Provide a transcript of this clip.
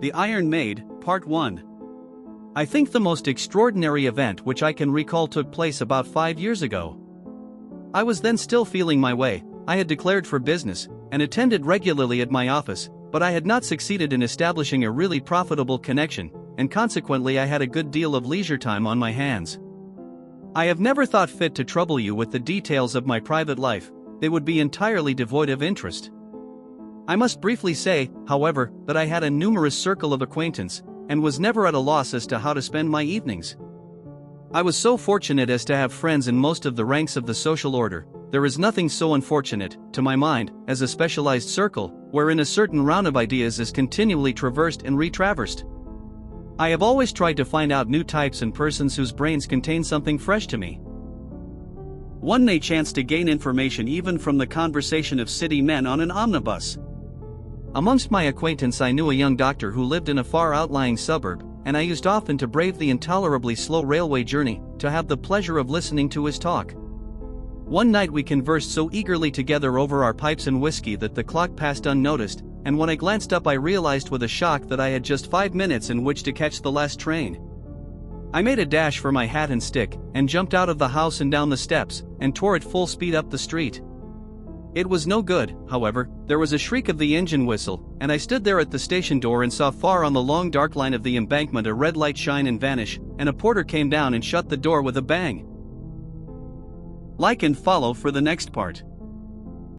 The Iron Maid, Part 1. I think the most extraordinary event which I can recall took place about 5 years ago. I was then still feeling my way. I had declared for business, and attended regularly at my office, but I had not succeeded in establishing a really profitable connection, and consequently I had a good deal of leisure time on my hands. I have never thought fit to trouble you with the details of my private life, they would be entirely devoid of interest. I must briefly say, however, that I had a numerous circle of acquaintance, and was never at a loss as to how to spend my evenings. I was so fortunate as to have friends in most of the ranks of the social order. There is nothing so unfortunate, to my mind, as a specialized circle, wherein a certain round of ideas is continually traversed and retraversed. I have always tried to find out new types and persons whose brains contain something fresh to me. One may chance to gain information even from the conversation of city men on an omnibus. Amongst my acquaintance I knew a young doctor who lived in a far outlying suburb, and I used often to brave the intolerably slow railway journey, to have the pleasure of listening to his talk. One night we conversed so eagerly together over our pipes and whiskey that the clock passed unnoticed, and when I glanced up I realized with a shock that I had just 5 minutes in which to catch the last train. I made a dash for my hat and stick, and jumped out of the house and down the steps, and tore at full speed up the street. It was no good, however. There was a shriek of the engine whistle, and I stood there at the station door and saw far on the long dark line of the embankment a red light shine and vanish, and a porter came down and shut the door with a bang. Like and follow for the next part.